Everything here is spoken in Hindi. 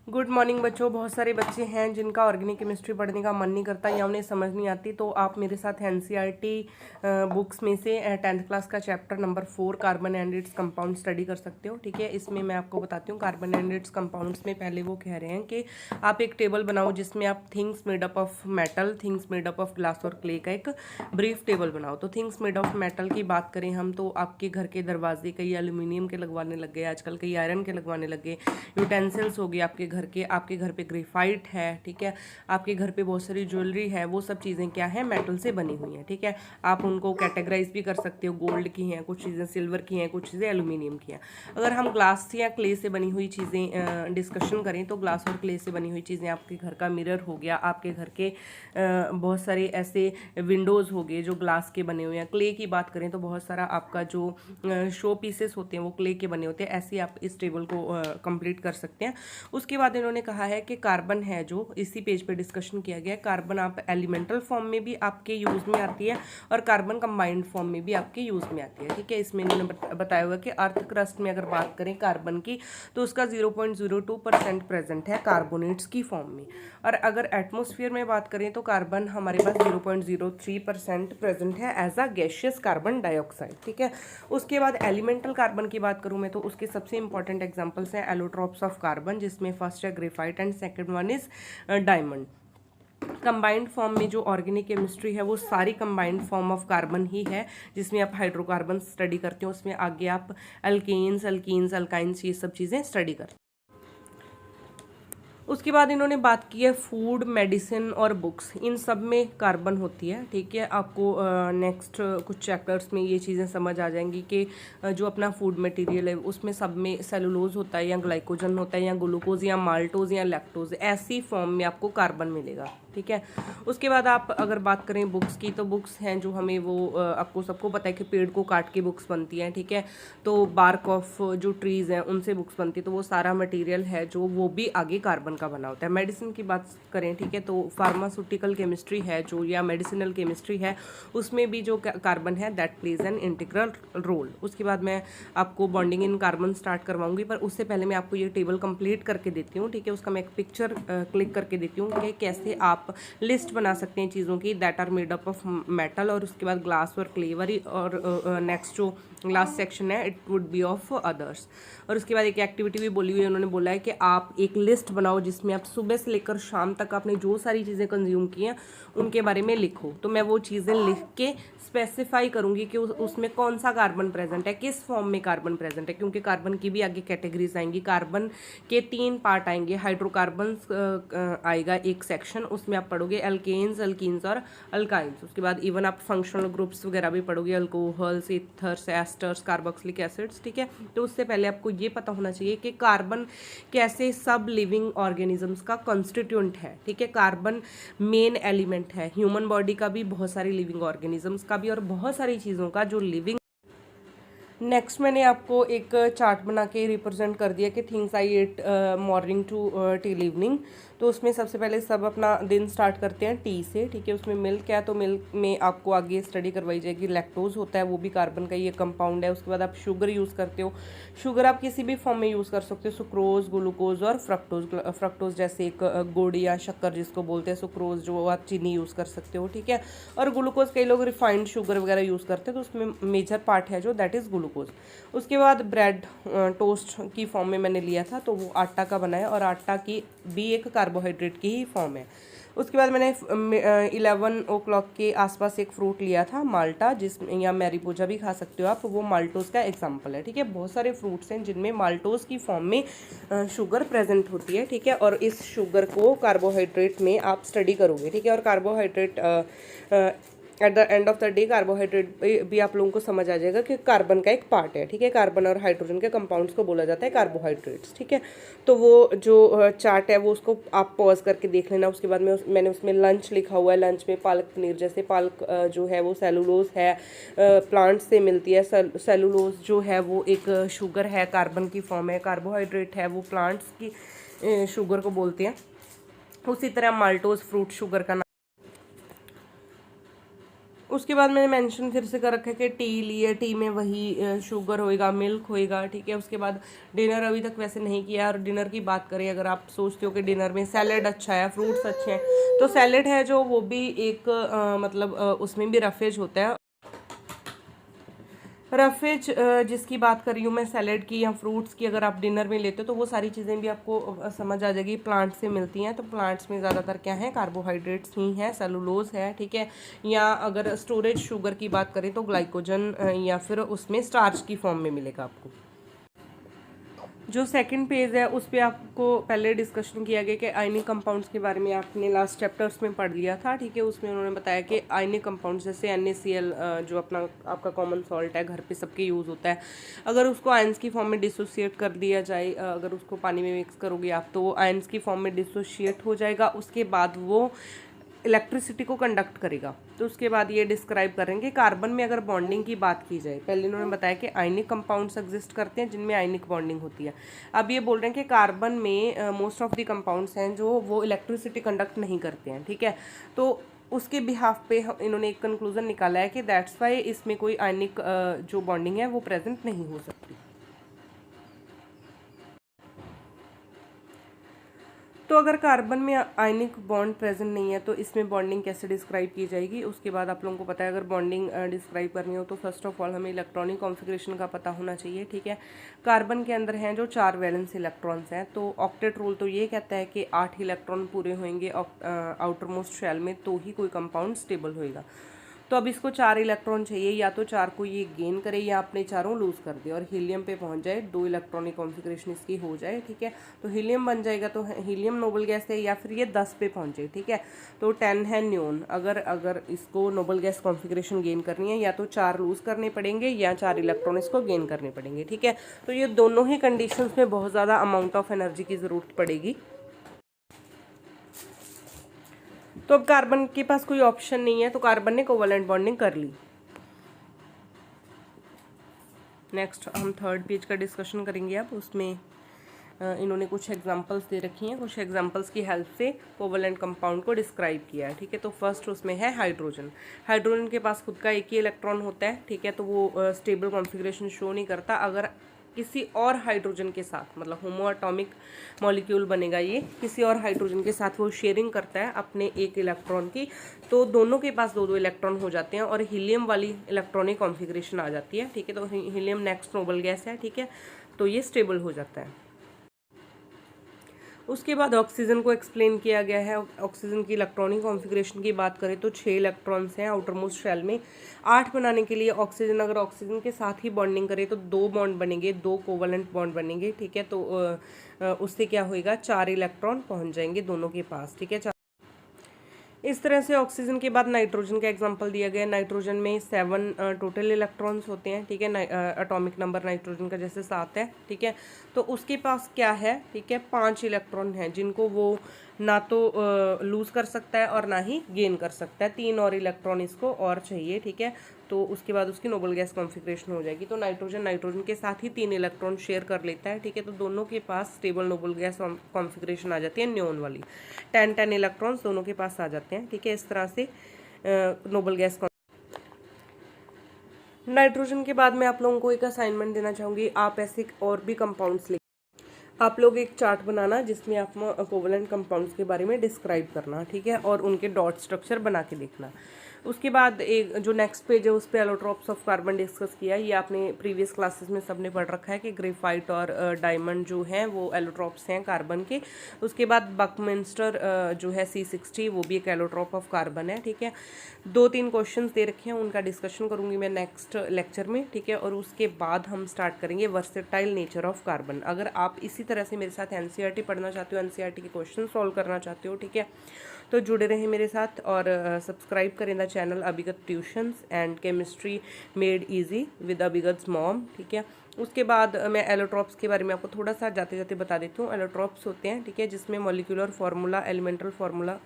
गुड मॉर्निंग बच्चों। बहुत सारे बच्चे हैं जिनका ऑर्गेनिक केमिस्ट्री पढ़ने का मन नहीं करता या उन्हें समझ नहीं आती, तो आप मेरे साथ एनसीईआरटी बुक्स में से 10th क्लास का chapter number 4 carbon and its compound study कर सकते हो। ठीक है, इसमें मैं आपको बताती हूँ कार्बन एंड इट्स कंपाउंड्स में पहले वो कह रहे हैं कि आप एक टेबल बनाओ जिसमें आप things made up of metal, things made up of glass और क्ले का एक ब्रीफ टेबल बनाओ। तो थिंग्स मेड ऑफ मेटल की बात करें हम, तो आपके घर के दरवाजे कई एल्यूमिनियम के लगवाने लग गए आजकल, कई आयरन के लगवाने लग गए। यूटेंसिल्स हो गए आपके घर पे ग्रेफाइट है। ठीक है, आपके घर पे बहुत सारी ज्वेलरी है, वो सब चीज़ें क्या है, मेटल से बनी हुई हैं। ठीक है, आप उनको कैटेगराइज भी कर सकते हो, गोल्ड की हैं कुछ चीज़ें, सिल्वर की हैं कुछ चीज़ें, एल्यूमिनियम की हैं। अगर हम ग्लास या क्ले से बनी हुई चीज़ें डिस्कशन करें तो ग्लास और क्ले से बनी हुई चीज़ें, आपके घर का मिरर हो गया, आपके घर के बहुत सारे ऐसे विंडोज़ हो गए जो ग्लास के बने हुए हैं। क्ले की बात करें तो बहुत सारा आपका जो शो पीसेस होते हैं वो क्ले के बने होते हैं। ऐसे आप इस टेबल को कंप्लीट कर सकते हैं। उसके बाद इन्होंने कहा है कि कार्बन है, जो इसी पेज पे डिस्कशन किया गया है, कार्बन आप एलिमेंटल फॉर्म में भी आपके यूज़ में आती है और कार्बन कंबाइंड फॉर्म में भी आपके यूज़ में आती है। ठीक है, इसमें इन्होंने बताया हुआ कि अर्थ क्रस्ट में अगर बात करें कार्बन की तो उसका 0.02% प्रेजेंट है कार्बोनेट्स की फॉर्म में, और अगर एटमोसफियर में बात करें तो कार्बन हमारे पास 0.03% प्रेजेंट है as a gaseous carbon dioxide. ठीक है, उसके बाद एलिमेंटल कार्बन की बात करूँ मैं तो उसके सबसे इंपॉर्टेंट एग्जांपल्स हैं एलोट्रॉप्स ऑफ कार्बन, जिसमें फर्स्ट है graphite and second one is diamond. Combined form में जो ऑर्गेनिक केमिस्ट्री है वो सारी कंबाइंड फॉर्म ऑफ कार्बन ही है, जिसमें आप हाइड्रोकार्बन स्टडी करते हो, उसमें आगे आप अल्केन्स, अल्कीन्स, अल्काइंस, ये सब चीज़ें स्टडी करते हो। उसके बाद इन्होंने बात की है फूड, मेडिसिन और बुक्स, इन सब में कार्बन होती है। ठीक है, आपको नेक्स्ट कुछ चैप्टर्स में ये चीज़ें समझ आ जाएंगी कि जो अपना फूड मटेरियल है उसमें सब में सेलुलोज होता है या ग्लाइकोजन होता है या ग्लूकोज या माल्टोज या लैक्टोज, ऐसी फॉर्म में आपको कार्बन मिलेगा। ठीक है, उसके बाद आप अगर बात करें बुक्स की, तो बुक्स हैं जो हमें वो आपको सबको पता है कि पेड़ को काट के बुक्स बनती हैं। ठीक है, तो बार्क ऑफ जो ट्रीज़ हैं उनसे बुक्स बनती है, तो वो सारा मटेरियल है जो वो भी आगे कार्बन का बना होता है। मेडिसिन की बात करें, ठीक है, तो फार्मास्यूटिकल केमिस्ट्री है जो, या मेडिसिनल केमिस्ट्री है, उसमें भी जो कार्बन है that plays an integral role. उसके बाद मैं आपको बॉन्डिंग इन कार्बन स्टार्ट करवाऊंगी, पर उससे पहले मैं आपको ये टेबल कंप्लीट करके देती हूँ। ठीक है, उसका मैं एक पिक्चर क्लिक करके देती हूँ कि कैसे आप लिस्ट बना सकते हैं चीज़ों की that are made up of metal, और उसके बाद ग्लास और क्लेवरी, और नेक्स्ट जो लास्ट सेक्शन है it would be of others. और उसके बाद एक एक्टिविटी भी बोली हुई है, उन्होंने बोला है कि आप एक लिस्ट बनाओ जिसमें आप सुबह से लेकर शाम तक आपने जो सारी चीज़ें कंज्यूम की हैं उनके बारे में लिखो। तो मैं वो चीज़ें लिख के स्पेसिफाई करूंगी कि उसमें कौन सा कार्बन प्रेजेंट है, किस फॉर्म में कार्बन प्रेजेंट है, क्योंकि कार्बन की भी आगे कैटेगरीज आएंगी। कार्बन के 3 पार्ट आएंगे, हाइड्रोकार्बन आएगा एक सेक्शन, उसमें आप पढ़ोगे एल्केन्स, अल्कीन्स और अल्काइंस। उसके बाद इवन आप फंक्शनल ग्रुप्स वगैरह भी पढ़ोगे, alcohols, ethers, asters, carboxylic acids. ठीक है, तो उससे पहले आपको ये पता होना चाहिए कि कार्बन कैसे सब लिविंग ऑर्गेनिजम्स का कॉन्स्टिट्यूएंट है। ठीक है, कार्बन मेन एलिमेंट है ह्यूमन बॉडी का भी, बहुत सारी लिविंग ऑर्गेनिजम्स का भी, और बहुत सारी चीज़ों का जो लिविंग। नेक्स्ट मैंने आपको एक चार्ट बना के रिप्रेजेंट कर दिया कि things I ate morning to till evening. तो उसमें सबसे पहले सब अपना दिन स्टार्ट करते हैं टी से। ठीक है, उसमें मिल्क है, तो मिल्क में आपको आगे स्टडी करवाई जाएगी, लैक्टोज होता है वो भी कार्बन का ही एक कंपाउंड है। उसके बाद आप शुगर यूज़ करते हो, शुगर आप किसी भी फॉर्म में यूज़ कर सकते हो, सुक्रोज, ग्लूकोज और फ्रक्टोज। फ्रक्टोज जैसे एक गुड़ या शक्कर जिसको बोलते हैं, सुक्रोज जो आप चीनी यूज़ कर सकते हो। ठीक है, और ग्लूकोज कई लोग रिफाइंड शुगर वगैरह यूज़ करते हैं, तो उसमें मेजर पार्ट है जो दैट इज़ ग्लूकोज। उसके बाद ब्रेड टोस्ट की फॉर्म में मैंने लिया था, तो वो आटा का बना है, और आटा की भी एक कार्बोहाइड्रेट की ही फॉर्म है। उसके बाद मैंने 11 o'clock के आसपास एक फ्रूट लिया था, माल्टा, जिसमें, या मैरीपोजा भी खा सकते हो आप, वो माल्टोज का एग्जाम्पल है। ठीक है, बहुत सारे फ्रूट्स हैं जिनमें माल्टोज की फॉर्म में शुगर प्रेजेंट होती है। ठीक है, और इस शुगर को कार्बोहाइड्रेट में आप स्टडी करोगे। ठीक है, और carbohydrate at the end of the day carbohydrate भी आप लोगों को समझ आ जाएगा कि कार्बन का एक पार्ट है। ठीक है, कार्बन और हाइड्रोजन के कंपाउंड्स को बोला जाता है कार्बोहाइड्रेट्स। ठीक है, तो वो जो चार्ट है वो उसको आप पॉज करके देख लेना। उसके बाद में मैंने उसमें लंच लिखा हुआ है, लंच में पालक पनीर, जैसे पालक जो है वो सेलुलोज है, प्लांट से मिलती है। सेलुलोज जो है वो एक शुगर है, कार्बन की फॉर्म है, कार्बोहाइड्रेट है वो प्लांट्स की शुगर को बोलते हैं। उसी तरह माल्टोज फ्रूट शुगर का। उसके बाद मैंने मेंशन फिर से कर रखा है कि टी लिए, टी में वही शुगर होएगा, मिल्क होएगा, ठीक है। उसके बाद डिनर अभी तक वैसे नहीं किया। और डिनर की बात करें, अगर आप सोचते हो कि डिनर में सैलेड अच्छा है, फ्रूट्स अच्छे हैं, तो सैलेड है जो वो भी एक मतलब उसमें भी रफेज होता है। रफेज जिसकी बात कर रही हूँ मैं, सैलेड की या फ्रूट्स की, अगर आप डिनर में लेते हो तो वो सारी चीज़ें भी आपको समझ आ जाएगी, प्लांट से मिलती हैं। तो प्लांट्स में ज़्यादातर क्या है, कार्बोहाइड्रेट्स ही हैं, सेलुलोज है, ठीक है। या अगर स्टोरेज शुगर की बात करें तो ग्लाइकोजन या फिर उसमें स्टार्च की फॉर्म में मिलेगा आपको। जो सेकंड पेज है उस पर आपको पहले डिस्कशन किया गया कि आयनिक कंपाउंड्स के बारे में आपने लास्ट चैप्टर्स में पढ़ लिया था, ठीक है। उसमें उन्होंने बताया कि आयनिक कंपाउंड्स जैसे NaCl जो अपना आपका कॉमन सॉल्ट है, घर पे सबके यूज़ होता है, अगर उसको आयंस की फॉर्म में डिसोसिएट कर दिया जाए, अगर उसको पानी में मिक्स करोगे आप तो वो आयंस की फॉर्म में डिसोसिएट हो जाएगा। उसके बाद वो इलेक्ट्रिसिटी को कंडक्ट करेगा। तो उसके बाद ये डिस्क्राइब करेंगे कार्बन में अगर बॉन्डिंग की बात की जाए, पहले इन्होंने बताया कि आयनिक कंपाउंड्स एग्जिस्ट करते हैं जिनमें आयनिक बॉन्डिंग होती है। अब ये बोल रहे हैं कि कार्बन में मोस्ट ऑफ द कंपाउंड्स हैं जो वो इलेक्ट्रिसिटी कंडक्ट नहीं करते हैं, ठीक है। तो उसके बिहाफ पे इन्होंने एक कंक्लूजन निकाला है कि दैट्स वाई इसमें कोई आयनिक जो बॉन्डिंग है वो प्रेजेंट नहीं हो सकती। तो अगर कार्बन में आयनिक बॉन्ड प्रेजेंट नहीं है तो इसमें बॉन्डिंग कैसे डिस्क्राइब की जाएगी। उसके बाद आप लोगों को पता है, अगर बॉन्डिंग डिस्क्राइब करनी हो तो फर्स्ट ऑफ ऑल हमें इलेक्ट्रॉनिक कॉन्फ़िगरेशन का पता होना चाहिए, ठीक है। कार्बन के अंदर हैं जो 4 वैलेंस इलेक्ट्रॉन्स हैं। तो ऑक्टेट रूल तो ये कहता है कि 8 इलेक्ट्रॉन पूरे होंगे आउटर मोस्ट शेल में तो ही कोई कंपाउंड स्टेबल होएगा। तो अब इसको 4 इलेक्ट्रॉन चाहिए, या तो 4 को ये गेन करे या अपने चारों लूज कर दे और हीलियम पे पहुंच जाए, 2 इलेक्ट्रॉनिक कॉन्फ़िगरेशन इसकी हो जाए, ठीक है। तो हीलियम बन जाएगा, तो हीलियम नोबल गैस है, या फिर ये 10 पे पहुंचे, ठीक है। तो 10 है न्योन। अगर इसको नोबल गैस कॉन्फ़िगरेशन गेन करनी है, या तो 4 लूज करने पड़ेंगे या 4 इलेक्ट्रॉन इसको गेन करने पड़ेंगे, ठीक है। तो ये दोनों ही कंडीशंस में बहुत ज़्यादा अमाउंट ऑफ एनर्जी की ज़रूरत पड़ेगी। तो अब कार्बन के पास कोई ऑप्शन नहीं है, तो कार्बन ने कोवैलेंट बॉन्डिंग कर ली। नेक्स्ट हम थर्ड पेज का डिस्कशन करेंगे। अब उसमें इन्होंने कुछ एग्जांपल्स दे रखी हैं, कुछ एग्जांपल्स की हेल्प से कोवैलेंट कंपाउंड को डिस्क्राइब किया है, ठीक है। तो फर्स्ट उसमें है हाइड्रोजन। हाइड्रोजन के पास खुद का एक ही इलेक्ट्रॉन होता है, ठीक है। तो वो स्टेबल कॉन्फ़िगरेशन शो नहीं करता। अगर किसी और हाइड्रोजन के साथ, मतलब होमो एटॉमिक मॉलिक्यूल बनेगा ये, किसी और हाइड्रोजन के साथ वो शेयरिंग करता है अपने एक इलेक्ट्रॉन की, तो दोनों के पास 2-2 इलेक्ट्रॉन हो जाते हैं और हीलियम वाली इलेक्ट्रॉनिक कॉन्फ़िगरेशन आ जाती है, ठीक है। तो हीलियम नेक्स्ट नोबल गैस है, ठीक है। तो ये स्टेबल हो जाता है। उसके बाद ऑक्सीजन को एक्सप्लेन किया गया है। ऑक्सीजन की इलेक्ट्रॉनिक कॉन्फ़िगरेशन की बात करें तो 6 इलेक्ट्रॉन्स हैं आउटर मोस्ट शेल में। 8 बनाने के लिए ऑक्सीजन अगर ऑक्सीजन के साथ ही बॉन्डिंग करे तो 2 बॉन्ड बनेंगे, 2 कोवैलेंट बॉन्ड बनेंगे, ठीक है। तो उससे क्या होएगा, 4 इलेक्ट्रॉन पहुंच जाएंगे दोनों के पास, ठीक है। इस तरह से ऑक्सीजन के बाद नाइट्रोजन का एग्जांपल दिया गया है। नाइट्रोजन में 7 टोटल इलेक्ट्रॉन्स होते हैं, ठीक है। एटॉमिक नंबर नाइट्रोजन का जैसे 7 है, ठीक है। तो उसके पास क्या है, ठीक है, 5 इलेक्ट्रॉन हैं जिनको वो ना तो लूज कर सकता है और ना ही गेन कर सकता है। 3 और इलेक्ट्रॉन इसको और चाहिए, ठीक है। तो उसके बाद उसकी नोबल गैस कॉन्फ़िगरेशन हो जाएगी। तो नाइट्रोजन के साथ ही 3 इलेक्ट्रॉन शेयर कर लेता है, ठीक है। तो दोनों के पास स्टेबल नोबल गैस कॉन्फ़िगरेशन आ जाती है, न्योन वाली। 10 इलेक्ट्रॉन्स दोनों के पास आ जाते हैं, ठीक है। इस तरह से नोबल गैस। नाइट्रोजन के बाद मैं आप लोगों को एक असाइनमेंट देना चाहूँगी। आप ऐसे और भी कंपाउंड्स लिख, आप लोग एक चार्ट बनाना जिसमें आप कोवैलेंट कंपाउंड्स के बारे में डिस्क्राइब करना, ठीक है, और उनके डॉट स्ट्रक्चर बना के देखना। उसके बाद एक जो नेक्स्ट पेज है उस पर एलोट्रॉप्स ऑफ कार्बन डिस्कस किया है। ये आपने प्रीवियस क्लासेस में सबने पढ़ रखा है कि ग्रेफाइट और डायमंड जो हैं वो एलोट्रॉप्स हैं कार्बन के। उसके बाद बकमिंस्टर जो है C60 वो भी एक एलोट्रॉप ऑफ कार्बन है, ठीक है। 2-3 क्वेश्चंस दे रखे हैं, उनका डिस्कशन करूंगी मैं नेक्स्ट लेक्चर में, ठीक है। और उसके बाद हम स्टार्ट करेंगे वर्सेटाइल नेचर ऑफ कार्बन। अगर आप इसी तरह से मेरे साथ NCERT पढ़ना चाहते हो, NCERT के क्वेश्चन सॉल्व करना चाहते हो, ठीक है, तो जुड़े रहें मेरे साथ और सब्सक्राइब करें the channel Abhigat tuitions and chemistry made easy with Abhigat mom, ठीक है। उसके बाद मैं एलोट्रॉप्स के बारे में आपको थोड़ा सा जाते जाते बता देती हूँ। एलोट्रॉप्स होते हैं, ठीक है, जिसमें मॉलिक्यूलर फार्मूला, एलिमेंटल फार्मूला